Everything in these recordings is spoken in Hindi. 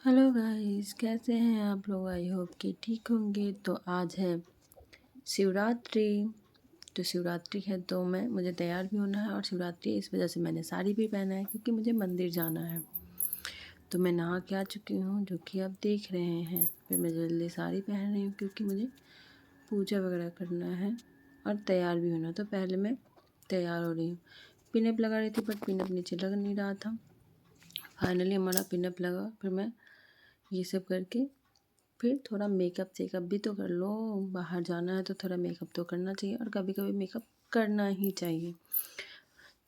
हेलो गाइस, कैसे हैं आप लोग। आई होप कि ठीक होंगे। तो आज है शिवरात्रि। तो शिवरात्रि है तो मुझे तैयार भी होना है, और शिवरात्रि इस वजह से मैंने साड़ी भी पहना है क्योंकि मुझे मंदिर जाना है। तो मैं नहा के आ चुकी हूँ, जो कि आप देख रहे हैं। फिर मैं जल्दी साड़ी पहन रही हूँ क्योंकि मुझे पूजा वगैरह करना है और तैयार भी होना। तो पहले मैं तैयार हो रही हूँ। पिनअप लगा रही थी बट पिनअप नीचे लग नहीं रहा था। फाइनली हमारा पिनअप लगा। फिर मैं ये सब करके फिर थोड़ा मेकअप चेकअप भी तो कर लो। बाहर जाना है तो थोड़ा मेकअप तो करना चाहिए, और कभी कभी मेकअप करना ही चाहिए।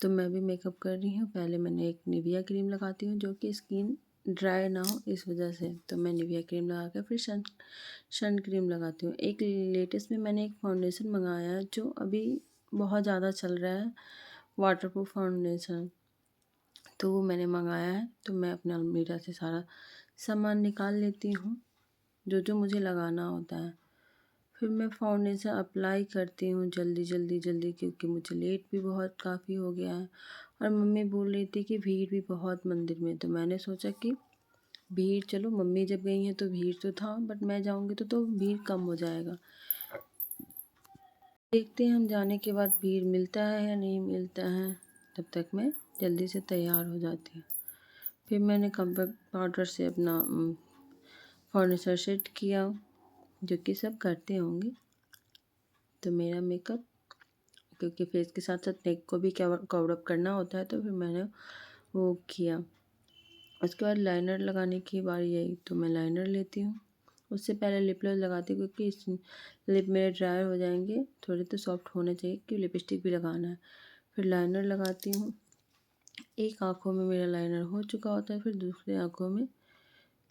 तो मैं भी मेकअप कर रही हूँ। पहले मैंने एक निविया क्रीम लगाती हूँ जो कि स्किन ड्राई ना हो इस वजह से। तो मैं निविया क्रीम लगा कर फिर सन क्रीम लगाती हूँ। एक लेटेस्ट में मैंने एक फाउंडेशन मंगाया है जो अभी बहुत ज़्यादा चल रहा है, वाटरप्रूफ फाउंडेशन। तो वो मैंने मंगाया है। तो मैं अपने अलमीरा से सारा सामान निकाल लेती हूँ जो जो मुझे लगाना होता है। फिर मैं फाउंडेशन अप्लाई करती हूँ जल्दी जल्दी जल्दी, क्योंकि मुझे लेट भी बहुत काफ़ी हो गया है। और मम्मी बोल रही थी कि भीड़ भी बहुत मंदिर में। तो मैंने सोचा कि भीड़, चलो मम्मी जब गई हैं तो भीड़ तो था, बट मैं जाऊँगी तो भीड़ कम हो जाएगा। देखते हैं हम जाने के बाद भीड़ मिलता है या नहीं मिलता है। तब तक मैं जल्दी से तैयार हो जाती हूँ। फिर मैंने कॉम्पैक्ट पाउडर से अपना फाउंडेशन सेट किया, जो कि सब करते होंगे। तो मेरा मेकअप, क्योंकि फेस के साथ साथ नेक को भी कवर अप करना होता है, तो फिर मैंने वो किया। उसके बाद लाइनर लगाने की बारी आई। तो मैं लाइनर लेती हूँ। उससे पहले लिप ग्लॉस लगाती हूँ क्योंकि इस लिप मेरे ड्राई हो जाएंगे, थोड़े तो सॉफ्ट होने चाहिए क्योंकि लिपस्टिक भी लगाना है। फिर लाइनर लगाती हूँ। एक आँखों में मेरा लाइनर हो चुका होता है, फिर दूसरे आँखों में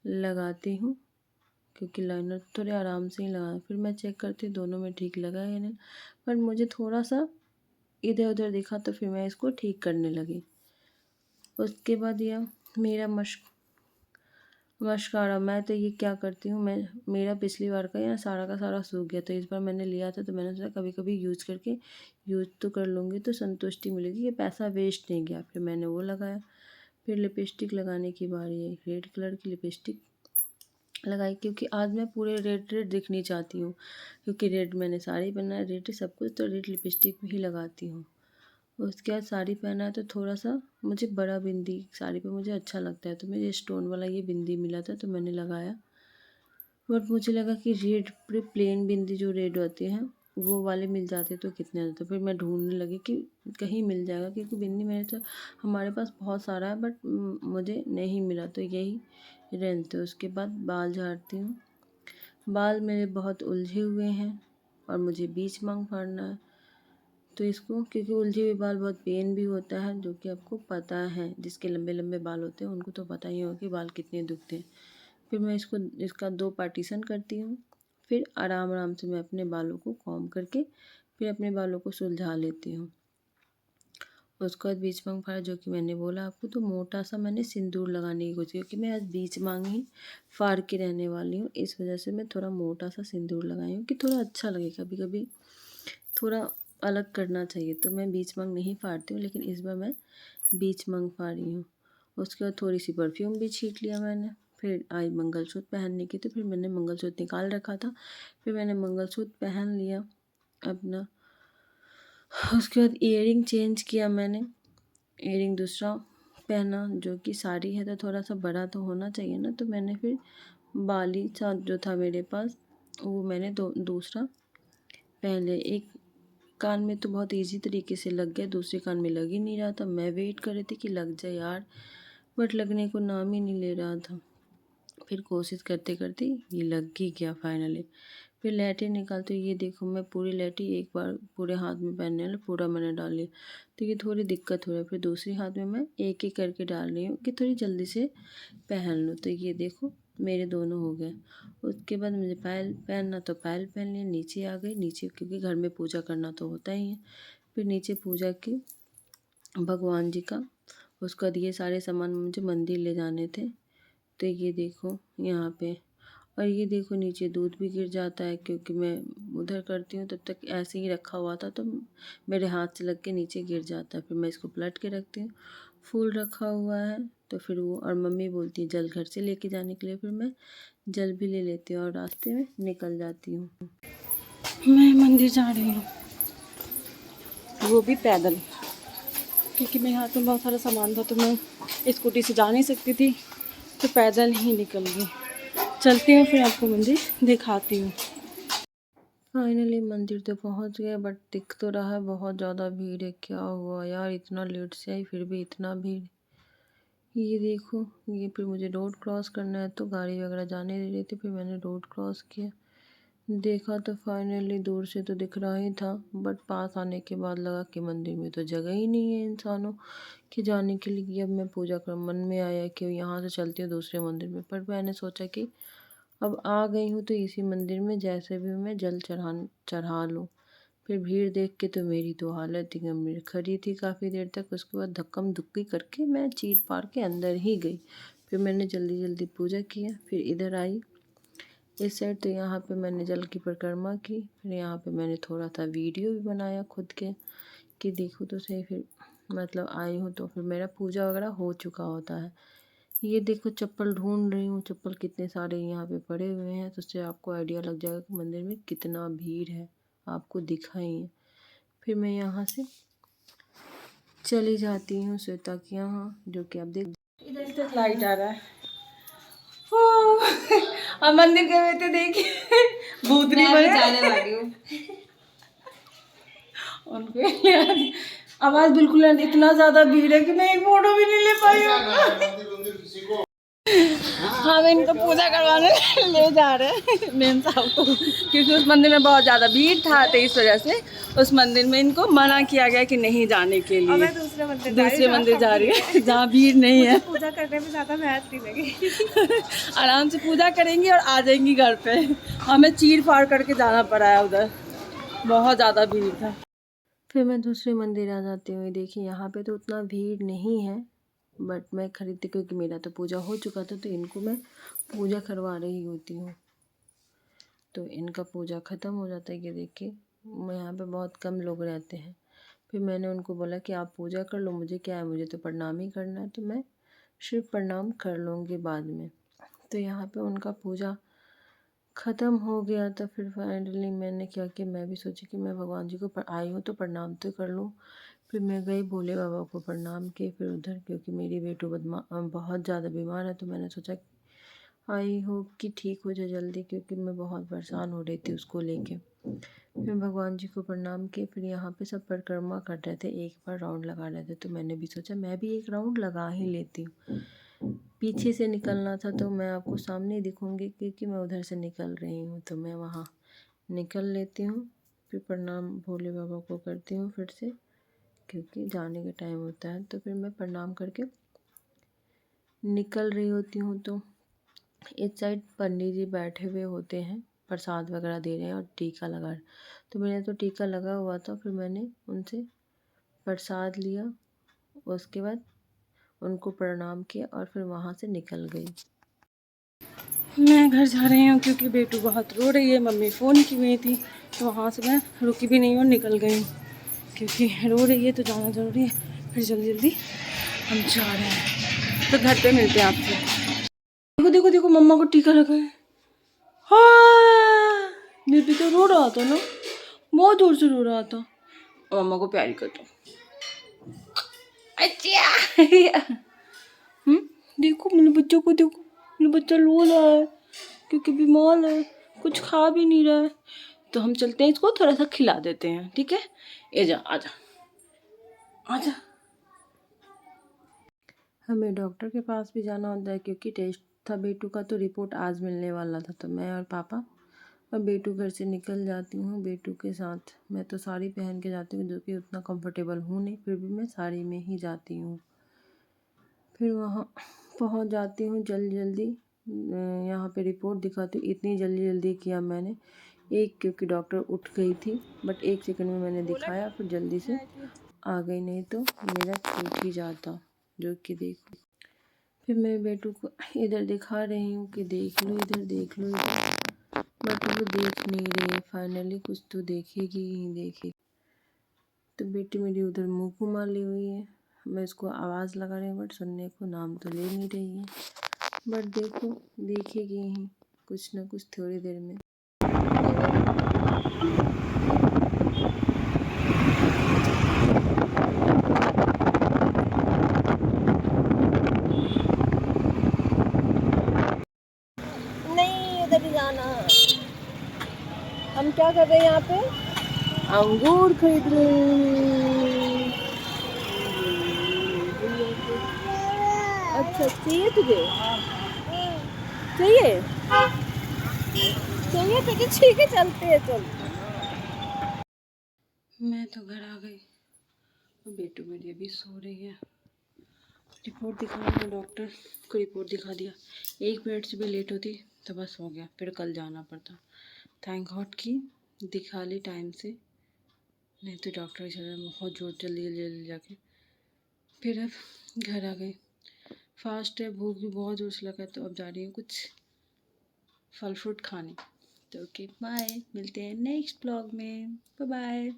लगाती हूँ क्योंकि लाइनर थोड़े आराम से ही लगा। फिर मैं चेक करती हूँ दोनों में ठीक लगा है या नहीं। पर मुझे थोड़ा सा इधर उधर दिखा तो फिर मैं इसको ठीक करने लगी। उसके बाद यह मेरा मस्कारा, मैं तो ये क्या करती हूँ, मैं मेरा पिछली बार का सारा सूख गया। तो इस बार मैंने लिया था, तो मैंने सोचा कभी कभी यूज़ तो कर लूँगी तो संतुष्टि मिलेगी, ये पैसा वेस्ट नहीं गया। फिर मैंने वो लगाया। फिर लिपस्टिक लगाने की बारी है। रेड कलर की लिपस्टिक लगाई क्योंकि आज मैं पूरे रेड रेड दिखनी चाहती हूँ, क्योंकि रेड मैंने साड़ी पहना है, रेड सब कुछ, तो रेड लिपस्टिक भी लगाती हूँ। उसके बाद साड़ी पहना है तो थोड़ा सा मुझे बड़ा बिंदी साड़ी पे मुझे अच्छा लगता है, तो मुझे स्टोन वाला ये बिंदी मिला था तो मैंने लगाया। बट मुझे लगा कि रेड पूरे प्लेन बिंदी जो रेड होती हैं वो वाले मिल जाते तो कितने ज़्यादा। फिर मैं ढूंढने लगी कि कहीं मिल जाएगा, क्योंकि बिंदी मेरे तो हमारे पास बहुत सारा है, बट मुझे नहीं मिला। तो यही रेंज थे। उसके बाद बाल झाड़ती हूँ। बाल मेरे बहुत उलझे हुए हैं और मुझे बीच मांग फाड़ना है। तो इसको, क्योंकि उलझे हुए बाल बहुत पेन भी होता है, जो कि आपको पता है, जिसके लंबे लंबे बाल होते हैं उनको तो पता ही होगा कि बाल कितने दुखते हैं। फिर मैं इसका 2 पार्टीशन करती हूँ। फिर आराम आराम से मैं अपने बालों को कॉम्ब करके फिर अपने बालों को सुलझा लेती हूँ। उसके बाद बीच मांग फाड़ा, जो कि मैंने बोला आपको, तो मोटा सा मैंने सिंदूर लगाने की कोशिश, क्योंकि मैं आज बीच मांग ही फाड़ के रहने वाली हूँ, इस वजह से मैं थोड़ा मोटा सा सिंदूर लगाई हूँ कि थोड़ा अच्छा लगे। कभी कभी थोड़ा अलग करना चाहिए। तो मैं बीच मांग नहीं फाड़ती हूँ, लेकिन इस बार मैं बीच मांग फाड़ी हूँ। उसके बाद थोड़ी सी परफ्यूम भी छींट लिया मैंने। फिर आई मंगलसूत्र पहनने की, तो फिर मैंने मंगलसूत्र निकाल रखा था, फिर मैंने मंगलसूत्र पहन लिया अपना। उसके बाद ईयरिंग चेंज किया मैंने, ईयरिंग दूसरा पहना, जो कि साड़ी है तो थोड़ा सा बड़ा तो होना चाहिए ना। तो मैंने फिर बाली सा जो था मेरे पास, वो मैंने दूसरा पहन लिया। एक कान में तो बहुत इजी तरीके से लग गया, दूसरे कान में लग ही नहीं रहा था। मैं वेट कर रही थी कि लग जाए यार, बट लगने को नाम ही नहीं ले रहा था। फिर कोशिश करते करते ये लग ही गया फाइनली। फिर लैठी निकालते, ये देखो मैं पूरी लैठी एक बार पूरे हाथ में पहनने वाला पूरा मैंने डाल लिया। तो ये थोड़ी दिक्कत हो रही है। फिर दूसरे हाथ में मैं एक एक करके डाल रही हूँ कि थोड़ी जल्दी से पहन लूँ। तो ये देखो मेरे दोनों हो गए। उसके बाद मुझे पायल पहनना, तो पायल पहन लिया। नीचे आ गई, नीचे क्योंकि घर में पूजा करना तो होता ही है। फिर नीचे पूजा की भगवान जी का। उसके बाद ये सारे सामान मुझे मंदिर ले जाने थे। तो ये देखो यहाँ पे, और ये देखो नीचे दूध भी गिर जाता है, क्योंकि मैं उधर करती हूँ तब तक ऐसे ही रखा हुआ था, तो मेरे हाथ से लग के नीचे गिर जाता है। फिर मैं इसको पलट के रखती हूँ। फूल रखा हुआ है। तो फिर वो और मम्मी बोलती है जल घर से लेके जाने के लिए, फिर मैं जल भी ले लेती हूँ और रास्ते में निकल जाती हूँ। मैं मंदिर जा रही हूँ, वो भी पैदल, क्योंकि मेरे हाथ में बहुत सारा सामान था तो मैं स्कूटी से जा नहीं सकती थी, तो पैदल ही निकल गई। चलती हूँ, फिर आपको मंदिर दिखाती हूँ। फाइनली मंदिर तो पहुँच गए, बट दिख तो रहा है बहुत ज़्यादा भीड़ है। क्या हुआ यार, इतना लेट से आई फिर भी इतना भीड़। ये देखो, ये फिर मुझे रोड क्रॉस करना है तो गाड़ी वगैरह जाने दे रही थी, फिर मैंने रोड क्रॉस किया। देखा तो फाइनली दूर से तो दिख रहा ही था, बट पास आने के बाद लगा कि मंदिर में तो जगह ही नहीं है इंसानों के जाने के लिए। अब मैं पूजा कर, मन में आया कि यहाँ से चलती हूँ दूसरे मंदिर में, पर मैंने सोचा कि अब आ गई हूँ तो इसी मंदिर में जैसे भी मैं जल चढ़ा लूँ। फिर भीड़ देख के तो मेरी तो हालत ही गंभीर, खड़ी थी काफ़ी देर तक। उसके बाद धक्कम धुक्की करके मैं चीर फाड़ के अंदर ही गई। फिर मैंने जल्दी जल्दी पूजा किया, फिर इधर आई इस साइड। तो यहाँ पे मैंने जल की परिक्रमा की, फिर यहाँ पे मैंने थोड़ा सा वीडियो भी बनाया खुद के कि देखो तो सही। फिर मतलब आई हूँ तो फिर मेरा पूजा वगैरह हो चुका होता है। ये देखो चप्पल ढूंढ रही हूँ, चप्पल कितने सारे यहाँ पे पड़े हुए हैं, तो उससे आपको आइडिया लग जाएगा कि मंदिर में कितना भीड़ है, आपको दिखा ही है। फिर मैं यहाँ से चली जाती हूँ श्वेता के यहाँ, जो कि आप देख। इधर तक लाइट आ रहा है। हम मंदिर गए हुए थे, देखिए भूतनी बने जाने वाली हूँ। उनको आवाज बिल्कुल नहीं, इतना ज्यादा भीड़ है कि मैं एक फोटो भी नहीं ले पाई। हम इनको पूजा करवाने ले जा रहे हैं मेम साहब को, क्योंकि उस मंदिर में बहुत ज़्यादा भीड़ था, तो इस वजह से उस मंदिर में इनको मना किया गया कि नहीं जाने के लिए। मैं दूसरे मंदिर जा रही है जहाँ भीड़ नहीं है। पूजा करने में ज़्यादा मेहनत नहीं लगी। आराम से पूजा करेंगी और आ जाएंगी घर पे। हमें चीर फाड़ करके जाना पड़ा है, उधर बहुत ज़्यादा भीड़ था। फिर मैं दूसरे मंदिर आ जाती हूँ। देखिए यहाँ पे तो उतना भीड़ नहीं है, बट मैं खरीदती क्योंकि मेरा तो पूजा हो चुका था, तो इनको मैं पूजा करवा रही होती हूँ। तो इनका पूजा ख़त्म हो जाता है। ये देखिए यहाँ पे बहुत कम लोग रहते हैं। फिर मैंने उनको बोला कि आप पूजा कर लो, मुझे क्या है, मुझे तो प्रणाम ही करना है, तो मैं सिर्फ प्रणाम कर लूँगी बाद में। तो यहाँ पे उनका पूजा ख़त्म हो गया। तो फिर फाइनली मैंने क्या कि मैं भी सोची कि मैं भगवान जी को आई हूँ तो प्रणाम तो कर लूँ। फिर मैं गई भोले बाबा को प्रणाम किए। फिर उधर क्योंकि मेरी बेटू बहुत ज़्यादा बीमार है, तो मैंने सोचा आई होप कि ठीक हो जाए जल्दी, क्योंकि मैं बहुत परेशान हो रही थी उसको लेके। फिर भगवान जी को प्रणाम किए। फिर यहाँ पे सब परिक्रमा कर रहे थे, एक बार राउंड लगा रहे थे, तो मैंने भी सोचा मैं भी एक राउंड लगा ही लेती हूँ। पीछे से निकलना था तो मैं आपको सामने दिखूँगी, क्योंकि मैं उधर से निकल रही हूँ, तो मैं वहाँ निकल लेती हूँ। फिर प्रणाम भोले बाबा को करती हूँ फिर से, क्योंकि जाने का टाइम होता है। तो फिर मैं प्रणाम करके निकल रही होती हूँ। तो इस साइड पंडित जी बैठे हुए होते हैं, प्रसाद वगैरह दे रहे हैं और टीका लगा रहे। तो मैंने तो टीका लगा हुआ था, फिर मैंने उनसे प्रसाद लिया, उसके बाद उनको प्रणाम किया और फिर वहाँ से निकल गई। मैं घर जा रही हूँ क्योंकि बेटू बहुत रो रही है। मम्मी फ़ोन की हुई थी, तो वहाँ से मैं रुकी भी नहीं और निकल गई, क्योंकि रो रही है तो जाना ज़रूरी है। फिर जल्दी जल्दी हम जा रहे हैं, तो घर पे मिलते हैं आपसे। देखो देखो देखो, मम्मा को टीका लगा है। हाँ, बेबी तो रो रहा था ना, बहुत जोर से रो रहा था। मम्मा को प्यारी कर दो। अच्छा देखो मेरे बच्चों को, देखो मेरा बच्चा रो रहा है क्योंकि बीमार है, कुछ खा भी नहीं रहा है। तो हम चलते हैं, इसको थोड़ा सा खिला देते हैं, ठीक है? ए जा, आजा आजा। हमें डॉक्टर के पास भी जाना होता है, क्योंकि टेस्ट था बेटू का, तो रिपोर्ट आज मिलने वाला था। तो मैं और पापा और बेटू घर से निकल जाती हूँ बेटू के साथ। मैं तो साड़ी पहन के जाती हूँ, जो कि उतना कंफर्टेबल हूँ नहीं, फिर भी मैं साड़ी में ही जाती हूँ। फिर वहाँ पहुँच जाती हूँ जल्दी जल्दी। यहाँ पे रिपोर्ट दिखाती हूँ। इतनी जल्दी जल्दी किया मैंने, क्योंकि डॉक्टर उठ गई थी, बट 1 सेकंड में मैंने दिखाया, फिर जल्दी से आ गई, नहीं तो मेरा छूट ही जाता। जो कि देखो, फिर मैं बेटू को इधर दिखा रही हूँ कि देख लो इधर, देख लो इधर, बट वो देख नहीं रही। फाइनली कुछ तो देखेगी ही देखेगी। तो बेटी मेरी उधर मुँह घुमा ली हुई है। मैं इसको आवाज़ लगा रही हूँ बट सुनने को नाम तो ले नहीं रही है। बट देखो देखेगी ही कुछ ना कुछ थोड़ी देर में। नहीं उधर ही जाना। हम क्या कर रहे हैं यहाँ पे? अंगूर खरीद रहे हैं। अच्छा चाहिए तुझे? चाहिए? चाहिए तुझे? ठीक है चलते हैं चल। मैं तो घर आ गई और बेटू मेरी अभी सो रही है। रिपोर्ट दिखाया मैं, डॉक्टर को रिपोर्ट दिखा दिया। 1 मिनट से भी लेट होती तो बस हो गया, फिर कल जाना पड़ता। थैंक गॉड कि दिखा ली टाइम से, नहीं तो डॉक्टर चला बहुत जोर जल्दी जल्दी जल्दी जाके। फिर अब घर आ गई। फास्ट है, भूख भी बहुत जोर से लगा है, तो अब जा रही हूँ कुछ फल फ्रूट खाने। तो ओके बाय, मिलते हैं नेक्स्ट ब्लॉग में। Bye bye.